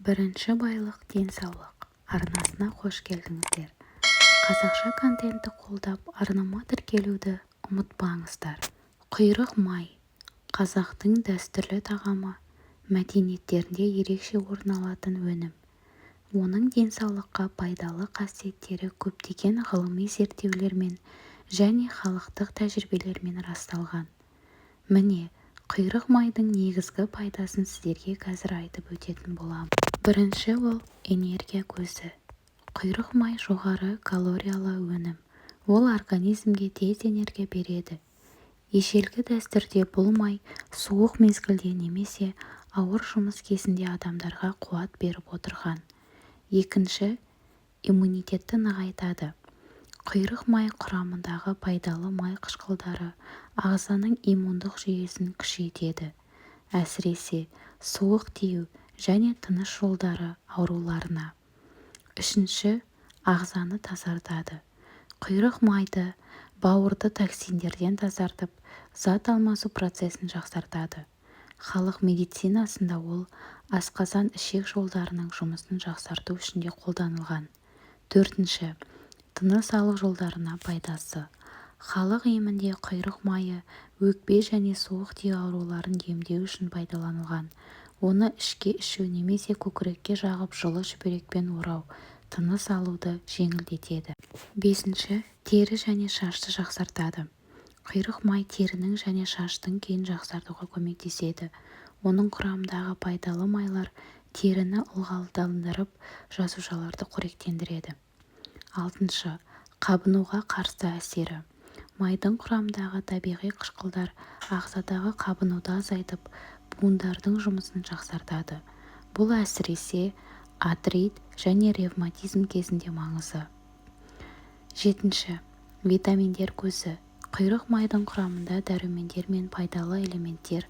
Бірінші байлық денсаулық арнасына қош келдіңіздер. Қазақша контентті қолдап арнама тіркелуді ұмытпаңыздар. Құйрық май қазақтың дәстүрлі тағамы, мәдениеттерінде ерекше орын алатын өнім. Оның денсаулыққа пайдалы қасиеттері көптеген ғылыми зерттеулермен және халықтық тәжірибелермен расталған. Міне, құйрық майдың негізгі пайдасын сіздерге қазір айтып өтетін боламын. Бірінші ол энергия көзі. Құйрық май жоғары калориялы өнім. Ол организмге тез энергия береді. Ежелгі дәстүрде бұл май суық мезгілде немесе ауыр жұмыс кезінде адамдарға қуат беріп отырған. Екінші, иммунитетті нығайтады. Құйрық май құрамындағы пайдалы май қышқылдары ағзаның иммундық жүйесін күшейтеді, әсіресе суық тию және тыныс жолдары ауруларына. Үшінші, ағзаны тазартады. Құйрық майды бауырды токсиндерден тазартып, зат алмасу процесін жақсартады. Халық медицинасында ол асқазан ішек жолдарының жұмысын жақсарту үшін де қолданылған. Төртінші, тыныс алу жолдарына пайдасы. Халық емінде құйрық майы өкпе және суық тию ауруларын емдеу үшін пайдаланылған. Оны ішке ішу немесе көкірекке жағып жылы шүберекпен орау тыныс алуды жеңілдетеді. Бесінші, тері және шашты жақсартады. Құйрық май терінің және шаштың күйін жақсартуға көмектеседі. Оның құрамындағы пайдалы майлар теріні ылғалдандырып, жасушаларды қоректендіреді. Алтыншы, қабынуға қарсы әсері. Майдың құрамындағы табиғи қышқылдар ағзадағы қабынуды азайтып, буындардың жұмысын жақсартады. Бұл әсіресе артрит және ревматизм кезінде маңызды. Жетінші, витаминдер көзі. Құйрық майдың құрамында дәрумендер мен пайдалы элементтер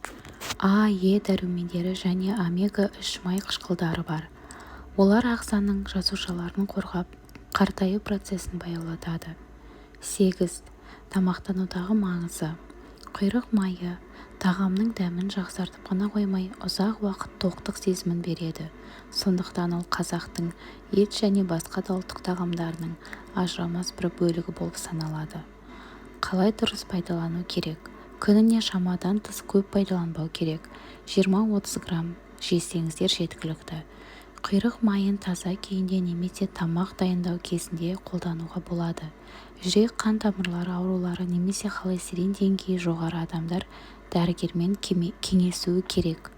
А, Е дәрумендері және омега-3 май қышқылдары бар. Олар ағзаның жасушаларын қорғап, қартаю процесін баяулатады. 8. Тамақтанудағы маңызы. Құйрық майы тағамның дәмін жақсартып қана қоймай, ұзақ уақыт тоқтық сезімін береді. Сондықтан ол қазақтың ет және басқа да ұлттық тағамдарының ажырамас бір бөлігі болып саналады. Қалай дұрыс пайдалану керек? Күніне шамадан тыс көп пайдаланбау керек. 20-30 грамм жесеңіздер жеткілікті. Құйрық майын таза күйінде немесе тамақ дайындау кезінде қолдануға болады. Жүрек қан тамырлары аурулары немесе холестерин деңгейі жоғары адамдар дәрігермен кеңесуі керек.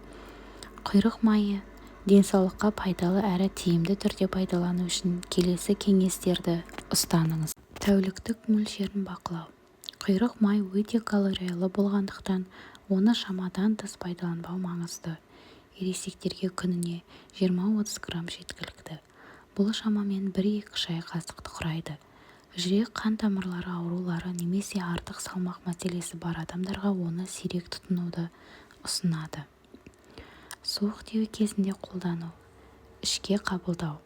Құйрық майы денсаулыққа пайдалы әрі тиімді түрде пайдалану үшін келесі кеңестерді ұстаныңыз. Тәуліктік мөлшерін бақылау. Құйрық май өте калориялы болғандықтан, оны шамадан тыс пайдаланбау маңызды. Ересектерге күніне 20-30 грамм жеткілікті. Бұл шамамен 1-2 шай қасықты құрайды. Жүрек қан тамырлары аурулары немесе артық салмақ мәселесі бар адамдарға оны сирек тұтынуды ұсынады. Суық тию кезінде қолдану. Ішке қабылдау.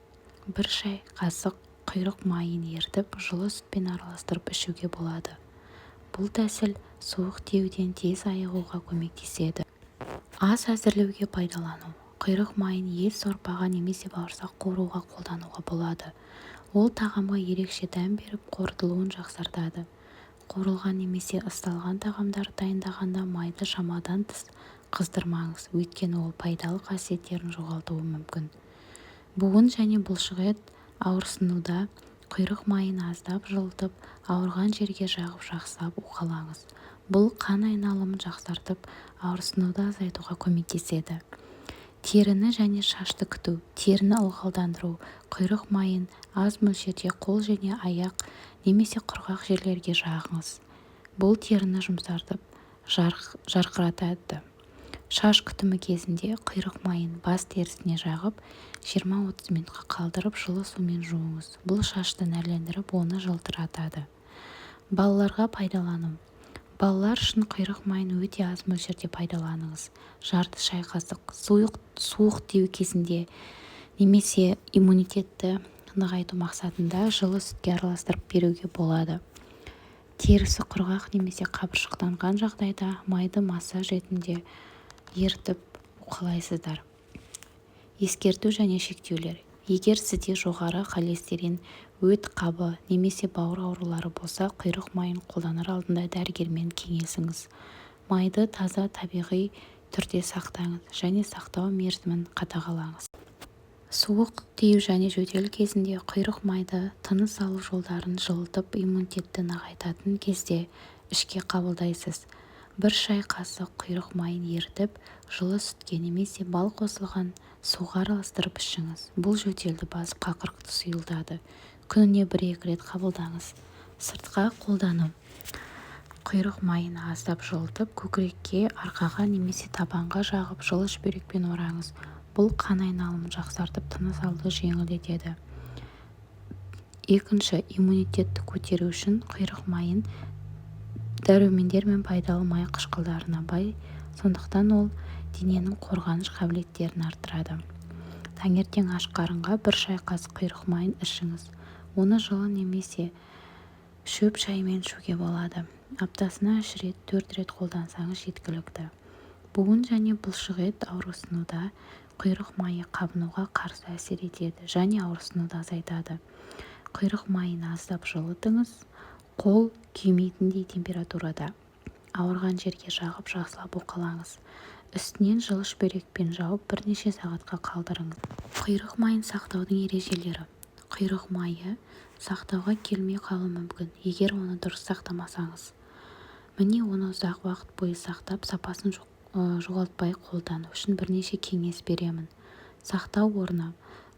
1 шай қасық құйрық майын ертіп, жылы сүтпен араластырып ішуге болады. Бұл тәсіл суық тиюден тез айығуға көмектеседі. Ас әзірлеуге пайдалану. Құйрық майын ет сорпаға немесе бауырсақ қуыруға қолдануға болады. Ол тағамға ерекше дәм беріп, қорытылуын жақсартады. Қуырылған немесе ысталған тағамдар дайындағанда майды шамадан тыс қыздырмаңыз, өйткені ол пайдалы қасиеттерін жоғалтуы мүмкін. Буын және бұлшықет ауырсынуда құйрық майын аздап жылытып, ауырған жерге жағып жақсылап уқалаңыз. Бұл қан айналымын жақсартып, ауырсынуды азайтуға көмектеседі. Теріні және шашты күту. Теріні ылғалдандыру. Құйрық майын аз мөлшерде қол және аяқ немесе құрғақ жерлерге жағыңыз. Бұл теріні жұмсартып, жарқыратады. Шаш күтімі кезінде құйрық майын бас терісіне жағып, 20-30 минутқа қалдырып, жылы сумен жуыңыз. Бұл шашты нәрлендіріп, оны жылтыратады. Балаларға пайдалану. Балалар үшін құйрық майын өте аз мөлшерде пайдаланыңыз. Жарты шай қасық суық тию кезінде немесе иммунитетті нығайту мақсатында жылы сүтке араластырып беруге болады. Терісі құрғақ немесе қабыршықтанған жағдайда майды массаж ретінде ертіп уқалайсыздар. ескерту және шектеулер. Егер сізде жоғары холестерин, өт қабы немесе бауыр аурулары болса, құйрық майын қолданар алдында дәрігермен кеңесіңіз. Майды таза, табиғи түрде сақтаңыз және сақтау мерзімін қадағалаңыз. Суық, тыю және жөтел кезінде құйрық майды тыныс алу жолдарын жылытып, иммунитетті нығайтатын кезде ішке қабылдайсыз. Бір шай қасық құйрық майын ерітіп, жылы сүтке немесе бал қосылған суға араластырып ішіңіз. Бұл жөтелді басып, қақырықты сұйылтады. Күніне 1-2 рет қабылдаңыз. Сыртқа қолдану. Құйрық майын аздап жылытып, көкірекке, арқаға немесе табанға жағып, жылы шүберекпен ораңыз. Бұл қан айналымын жақсартып, тыныс алуды жеңілдетеді. Екінші, иммунитетті көтеру үшін құйрық майын дәрумендер мен пайдалы май қышқылдарына бай, сондықтан ол дененің қорғаныш қабілеттерін арттырады. Таңертең аш қарынға 1 шай қасық құйрық майын ішіңіз. Оны жылы немесе шөп шаймен ішуге болады. Аптасына 3 рет, 4 рет қолдансаңыз жеткілікті. Буын және бұлшықет ауырсынуда құйрық майы қабынуға қарсы әсер етеді және ауырсынуды азайтады. Құйрық майын аздап жылытыңыз. Қол күймейтіндей температурада. Ауырған жерге жағып жақсылап уқалаңыз. Үстінен жылы шүберекпен жауып бірнеше сағатқа қалдырыңыз. Құйрық майын сақтаудың ережелері. Құйрық майы сақтауға келмей қалуы мүмкін, егер оны дұрыс сақтамасаңыз. Міне оны ұзақ уақыт бойы сақтап, сапасын жоғалтпай қолдану үшін бірнеше кеңес беремін. Сақтау орны.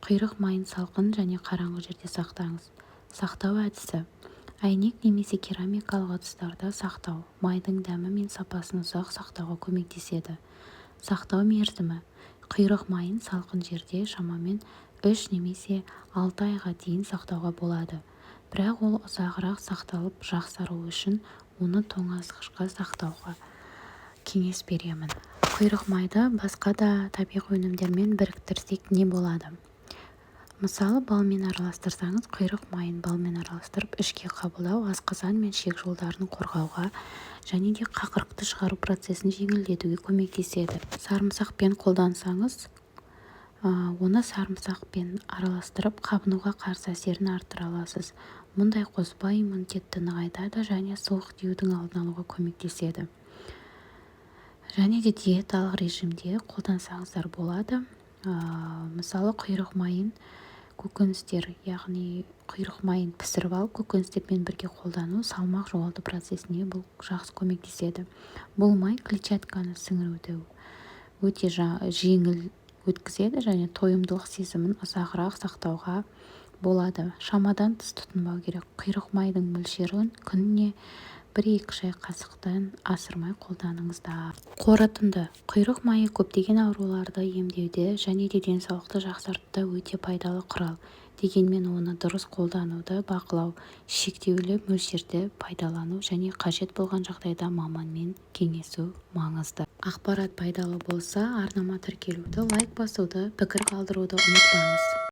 Құйрық майын салқын және қараңғы жерде сақтаңыз. Сақтау әдісі. Әйнек немесе керамикалық ыдыстарда сақтау майдың дәмі мен сапасын ұзақ сақтауға көмектеседі. Сақтау мерзімі. Құйрық майын салқын жерде шамамен 3 немесе 6 айға дейін сақтауға болады. Бірақ ол ұзағырақ сақталып жақсаруы үшін оны тоңазытқышқа сақтауға кеңес беремін. Құйрық майды басқа да табиғи өнімдермен біріктірсек не болады? Мысалы, балмен араластырсаңыз, құйрық майын балмен араластырып ішке қабылдау асқазан мен ішек жолдарын қорғауға және де қақырықты шығару процесін жеңілдетуге көмектеседі. Сарымсақпен қолдансаңыз, оны сарымсақпен араластырып қабынуға қарсы әсерін арттыра аласыз. Мұндай қоспа иммунитетті нығайтады және суық тиюдің алдын алуға көмектеседі. Және де диеталық режимде қолдансаңыздар болады. Мысалы, құйрық майын көкөністер, яғни құйрық майын пісіріп алып, көкөністермен бірге қолдану салмақ жоғалту процесіне бұл жақсы көмектеседі. Бұл май клетчатканы сіңіруді өте жеңіл өткізеді және тойымдылық сезімін ұзағырақ сақтауға болады. Шамадан тыс тұтынбау керек. Құйрық майдың мөлшерін күніне 1-2 шай қасықтан асырмай қолданыңыздар. Қорытынды. Құйрық майы көптеген ауруларды емдеуде және де денсаулықты жақсартуда өте пайдалы құрал. Дегенмен оны дұрыс қолдануды бақылау, шектеулі мөлшерде пайдалану және қажет болған жағдайда маманмен кеңесу маңызды. Ақпарат пайдалы болса, арнама тіркелуді, лайк басуды, пікір қалдыруды ұмытпаңыз.